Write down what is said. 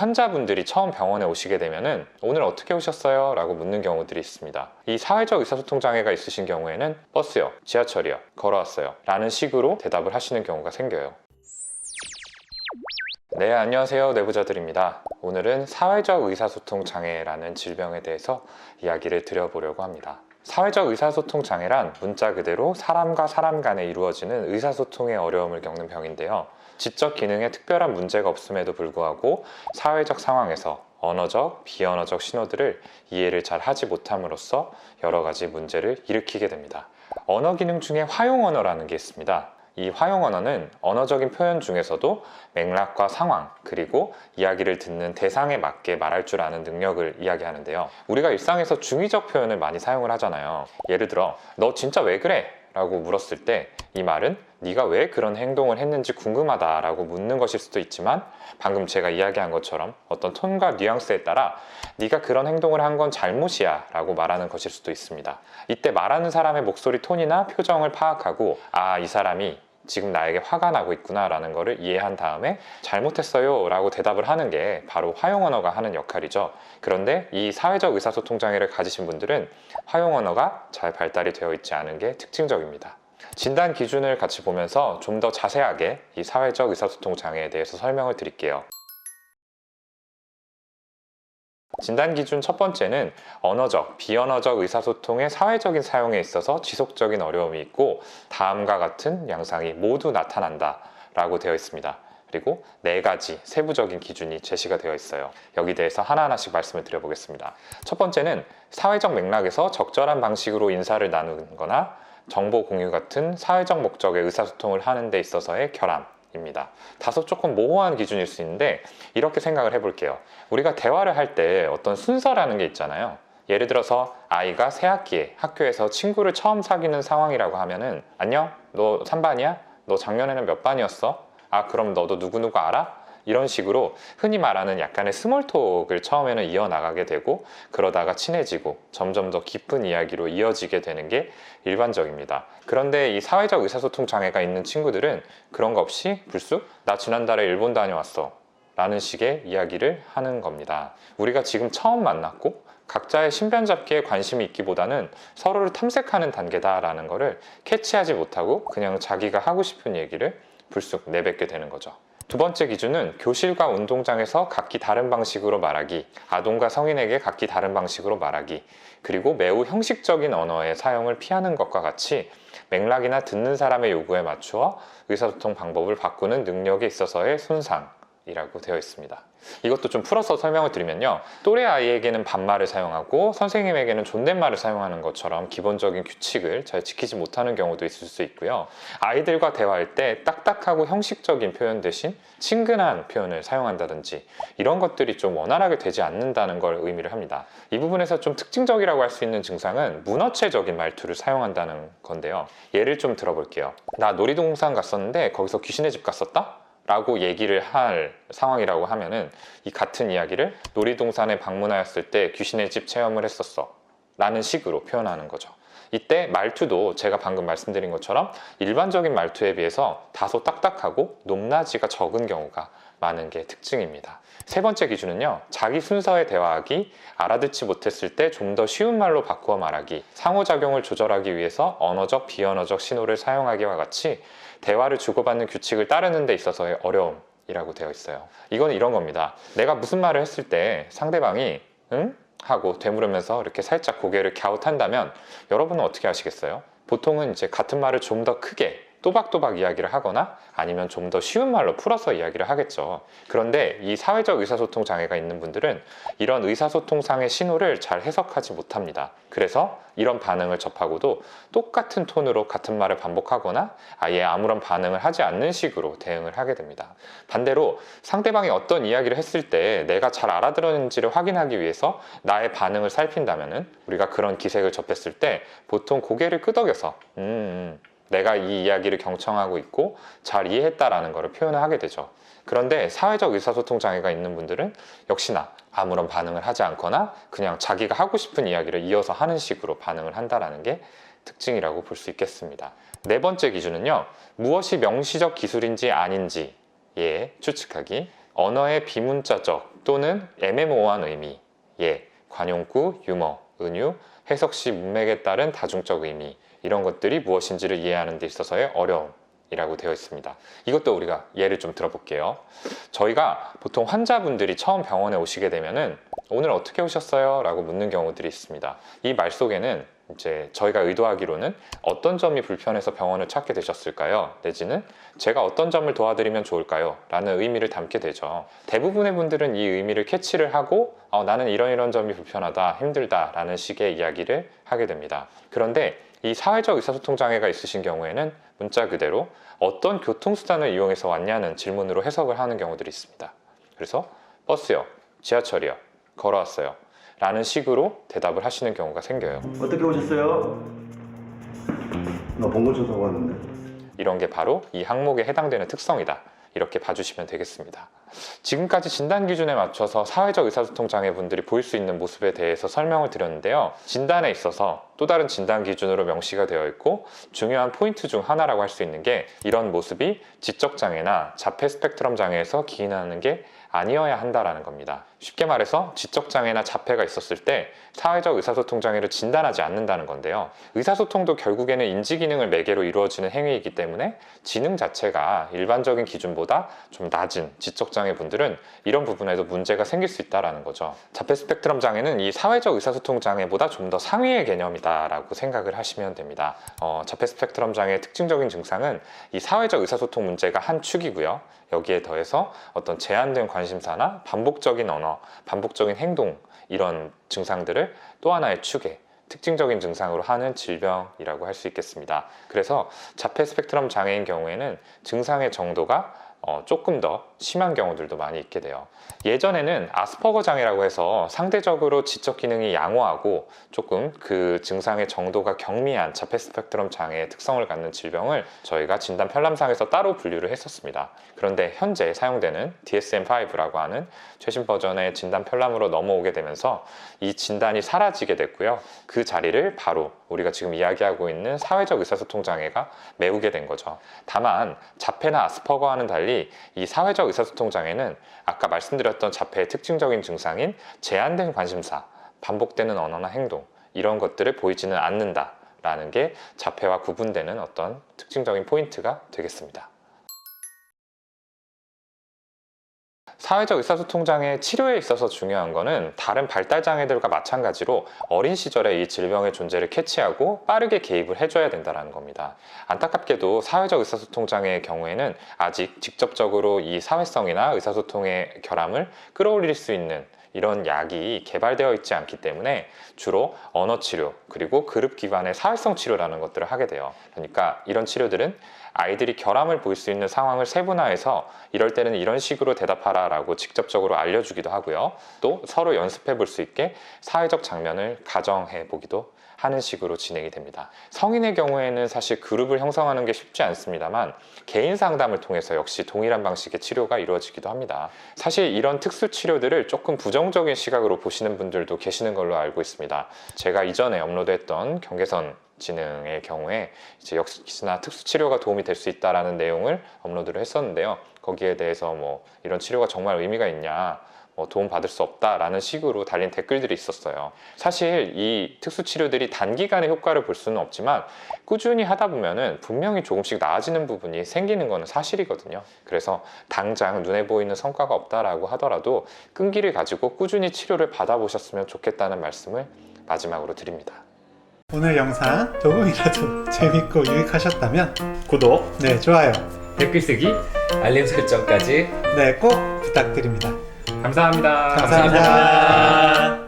환자분들이 처음 병원에 오시게 되면은 오늘 어떻게 오셨어요? 라고 묻는 경우들이 있습니다. 이 사회적 의사소통 장애가 있으신 경우에는 버스요, 지하철이요, 걸어왔어요 라는 식으로 대답을 하시는 경우가 생겨요. 네, 안녕하세요. 내부자들입니다. 오늘은 사회적 의사소통 장애라는 질병에 대해서 이야기를 드려보려고 합니다. 사회적 의사소통 장애란 문자 그대로 사람과 사람 간에 이루어지는 의사소통의 어려움을 겪는 병인데요. 지적 기능에 특별한 문제가 없음에도 불구하고 사회적 상황에서 언어적, 비언어적 신호들을 이해를 잘 하지 못함으로써 여러 가지 문제를 일으키게 됩니다. 언어 기능 중에 화용 언어라는 게 있습니다. 이 화용 언어는 언어적인 표현 중에서도 맥락과 상황, 그리고 이야기를 듣는 대상에 맞게 말할 줄 아는 능력을 이야기하는데요. 우리가 일상에서 중의적 표현을 많이 사용을 하잖아요. 예를 들어, 너 진짜 왜 그래? 라고 물었을 때 이 말은 네가 왜 그런 행동을 했는지 궁금하다 라고 묻는 것일 수도 있지만, 방금 제가 이야기한 것처럼 어떤 톤과 뉘앙스에 따라 네가 그런 행동을 한 건 잘못이야 라고 말하는 것일 수도 있습니다. 이때 말하는 사람의 목소리 톤이나 표정을 파악하고, 아, 이 사람이 지금 나에게 화가 나고 있구나 라는 것을 이해한 다음에 잘못했어요 라고 대답을 하는 게 바로 화용 언어가 하는 역할이죠. 그런데 이 사회적 의사소통 장애를 가지신 분들은 화용 언어가 잘 발달이 되어 있지 않은 게 특징적입니다. 진단 기준을 같이 보면서 좀 더 자세하게 이 사회적 의사소통 장애에 대해서 설명을 드릴게요. 진단 기준 첫 번째는 언어적, 비언어적 의사소통의 사회적인 사용에 있어서 지속적인 어려움이 있고 다음과 같은 양상이 모두 나타난다 라고 되어 있습니다. 그리고 4가지 세부적인 기준이 제시가 되어 있어요. 여기 대해서 하나하나씩 말씀을 드려보겠습니다. 첫 번째는 사회적 맥락에서 적절한 방식으로 인사를 나누는 거나 정보 공유 같은 사회적 목적의 의사소통을 하는 데 있어서의 결함입니다. 다소 조금 모호한 기준일 수 있는데 이렇게 생각을 해볼게요. 우리가 대화를 할 때 어떤 순서라는 게 있잖아요. 예를 들어서 아이가 새 학기에 학교에서 친구를 처음 사귀는 상황이라고 하면은, 안녕? 너 3반이야? 너 작년에는 몇 반이었어? 아, 그럼 너도 누구누구 알아? 이런 식으로 흔히 말하는 약간의 스몰톡을 처음에는 이어나가게 되고, 그러다가 친해지고 점점 더 깊은 이야기로 이어지게 되는 게 일반적입니다. 그런데 이 사회적 의사소통 장애가 있는 친구들은 그런 거 없이 불쑥 나 지난달에 일본 다녀왔어 라는 식의 이야기를 하는 겁니다. 우리가 지금 처음 만났고 각자의 신변잡기에 관심이 있기보다는 서로를 탐색하는 단계다라는 거를 캐치하지 못하고 그냥 자기가 하고 싶은 얘기를 불쑥 내뱉게 되는 거죠. 두 번째 기준은 교실과 운동장에서 각기 다른 방식으로 말하기, 아동과 성인에게 각기 다른 방식으로 말하기, 그리고 매우 형식적인 언어의 사용을 피하는 것과 같이 맥락이나 듣는 사람의 요구에 맞추어 의사소통 방법을 바꾸는 능력에 있어서의 손상이라고 되어 있습니다. 이것도 좀 풀어서 설명을 드리면요, 또래 아이에게는 반말을 사용하고 선생님에게는 존댓말을 사용하는 것처럼 기본적인 규칙을 잘 지키지 못하는 경우도 있을 수 있고요, 아이들과 대화할 때 딱딱하고 형식적인 표현 대신 친근한 표현을 사용한다든지 이런 것들이 좀 원활하게 되지 않는다는 걸 의미를 합니다. 이 부분에서 좀 특징적이라고 할 수 있는 증상은 문어체적인 말투를 사용한다는 건데요. 예를 좀 들어볼게요. 나 놀이동산 갔었는데 거기서 귀신의 집 갔었다? 라고 얘기를 할 상황이라고 하면은 이 같은 이야기를 놀이동산에 방문하였을 때 귀신의 집 체험을 했었어 라는 식으로 표현하는 거죠. 이때 말투도 제가 방금 말씀드린 것처럼 일반적인 말투에 비해서 다소 딱딱하고 높낮이가 적은 경우가 많은 게 특징입니다. 세 번째 기준은요, 자기 순서에 대화하기, 알아듣지 못했을 때 좀 더 쉬운 말로 바꾸어 말하기, 상호작용을 조절하기 위해서 언어적, 비언어적 신호를 사용하기와 같이 대화를 주고받는 규칙을 따르는 데 있어서의 어려움이라고 되어 있어요. 이건 이런 겁니다. 내가 무슨 말을 했을 때 상대방이 응? 하고 되물으면서 이렇게 살짝 고개를 갸웃한다면 여러분은 어떻게 하시겠어요? 보통은 이제 같은 말을 좀 더 크게 또박또박 이야기를 하거나 아니면 좀 더 쉬운 말로 풀어서 이야기를 하겠죠. 그런데 이 사회적 의사소통 장애가 있는 분들은 이런 의사소통상의 신호를 잘 해석하지 못합니다. 그래서 이런 반응을 접하고도 똑같은 톤으로 같은 말을 반복하거나 아예 아무런 반응을 하지 않는 식으로 대응을 하게 됩니다. 반대로 상대방이 어떤 이야기를 했을 때 내가 잘 알아들었는지를 확인하기 위해서 나의 반응을 살핀다면은, 우리가 그런 기색을 접했을 때 보통 고개를 끄덕여서 내가 이 이야기를 경청하고 있고 잘 이해했다라는 것을 표현을 하게 되죠. 그런데 사회적 의사소통 장애가 있는 분들은 역시나 아무런 반응을 하지 않거나 그냥 자기가 하고 싶은 이야기를 이어서 하는 식으로 반응을 한다는 게 특징이라고 볼 수 있겠습니다. 네 번째 기준은요, 무엇이 명시적 기술인지 아닌지에 추측하기, 언어의 비문자적 또는 애매모호한 의미, 예, 관용구, 유머, 은유, 해석 시 문맥에 따른 다중적 의미, 이런 것들이 무엇인지를 이해하는 데 있어서의 어려움이라고 되어 있습니다. 이것도 우리가 예를 좀 들어볼게요. 저희가 보통 환자분들이 처음 병원에 오시게 되면은 오늘 어떻게 오셨어요? 라고 묻는 경우들이 있습니다. 이 말 속에는 이제 저희가 의도하기로는 어떤 점이 불편해서 병원을 찾게 되셨을까요? 내지는 제가 어떤 점을 도와드리면 좋을까요? 라는 의미를 담게 되죠. 대부분의 분들은 이 의미를 캐치를 하고 나는 이런 점이 불편하다, 힘들다 라는 식의 이야기를 하게 됩니다. 그런데 이 사회적 의사소통 장애가 있으신 경우에는 문자 그대로 어떤 교통수단을 이용해서 왔냐는 질문으로 해석을 하는 경우들이 있습니다. 그래서 버스요, 지하철이요, 걸어왔어요 라는 식으로 대답을 하시는 경우가 생겨요. 어떻게 오셨어요? 나 봉고차 타고 왔는데. 이런 게 바로 이 항목에 해당되는 특성이다, 이렇게 봐주시면 되겠습니다. 지금까지 진단 기준에 맞춰서 사회적 의사소통 장애분들이 보일 수 있는 모습에 대해서 설명을 드렸는데요. 진단에 있어서 또 다른 진단 기준으로 명시가 되어 있고 중요한 포인트 중 하나라고 할 수 있는 게 이런 모습이 지적장애나 자폐 스펙트럼 장애에서 기인하는 게 아니어야 한다라는 겁니다. 쉽게 말해서 지적장애나 자폐가 있었을 때 사회적 의사소통 장애를 진단하지 않는다는 건데요. 의사소통도 결국에는 인지기능을 매개로 이루어지는 행위이기 때문에 지능 자체가 일반적인 기준보다 좀 낮은 지적장애 분들은 이런 부분에도 문제가 생길 수 있다는 거죠. 자폐 스펙트럼 장애는 이 사회적 의사소통 장애보다 좀 더 상위의 개념이다라고 생각을 하시면 됩니다. 자폐 스펙트럼 장애의 특징적인 증상은 이 사회적 의사소통 문제가 한 축이고요. 여기에 더해서 어떤 제한된 관심사나 반복적인 언어, 반복적인 행동, 이런 증상들을 또 하나의 축의 특징적인 증상으로 하는 질병이라고 할 수 있겠습니다. 그래서 자폐 스펙트럼 장애인 경우에는 증상의 정도가 조금 더 심한 경우들도 많이 있게 돼요. 예전에는 아스퍼거 장애라고 해서 상대적으로 지적 기능이 양호하고 조금 그 증상의 정도가 경미한 자폐 스펙트럼 장애의 특성을 갖는 질병을 저희가 진단 편람상에서 따로 분류를 했었습니다. 그런데 현재 사용되는 DSM-5라고 하는 최신 버전의 진단 편람으로 넘어오게 되면서 이 진단이 사라지게 됐고요. 그 자리를 바로 우리가 지금 이야기하고 있는 사회적 의사소통 장애가 메우게 된 거죠. 다만 자폐나 아스퍼거와는 달리 이 사회적 의사소통 장애는 아까 말씀드렸던 자폐의 특징적인 증상인 제한된 관심사, 반복되는 언어나 행동, 이런 것들을 보이지는 않는다라는 게 자폐와 구분되는 어떤 특징적인 포인트가 되겠습니다. 사회적 의사소통 장애 치료에 있어서 중요한 거는 다른 발달 장애들과 마찬가지로 어린 시절에 이 질병의 존재를 캐치하고 빠르게 개입을 해줘야 된다는 겁니다. 안타깝게도 사회적 의사소통 장애의 경우에는 아직 직접적으로 이 사회성이나 의사소통의 결함을 끌어올릴 수 있는 이런 약이 개발되어 있지 않기 때문에 주로 언어치료 그리고 그룹 기반의 사회성 치료라는 것들을 하게 돼요. 그러니까 이런 치료들은 아이들이 결함을 보일 수 있는 상황을 세분화해서 이럴 때는 이런 식으로 대답하라 라고 직접적으로 알려주기도 하고요. 또 서로 연습해 볼 수 있게 사회적 장면을 가정해 보기도 하는 식으로 진행이 됩니다. 성인의 경우에는 사실 그룹을 형성하는 게 쉽지 않습니다만 개인 상담을 통해서 역시 동일한 방식의 치료가 이루어지기도 합니다. 사실 이런 특수 치료들을 조금 부정적인 시각으로 보시는 분들도 계시는 걸로 알고 있습니다. 제가 이전에 업로드했던 경계선 지능의 경우에 이제 역시나 특수 치료가 도움이 될 수 있다라는 내용을 업로드를 했었는데요. 거기에 대해서 이런 치료가 정말 의미가 있냐, 도움 받을 수 없다라는 식으로 달린 댓글들이 있었어요. 사실 이 특수 치료들이 단기간에 효과를 볼 수는 없지만 꾸준히 하다 보면은 분명히 조금씩 나아지는 부분이 생기는 것은 사실이거든요. 그래서 당장 눈에 보이는 성과가 없다라고 하더라도 끈기를 가지고 꾸준히 치료를 받아보셨으면 좋겠다는 말씀을 마지막으로 드립니다. 오늘 영상 조금이라도 재밌고 유익하셨다면 구독, 좋아요, 댓글 쓰기, 알림 설정까지 꼭 부탁드립니다. 감사합니다. 감사합니다.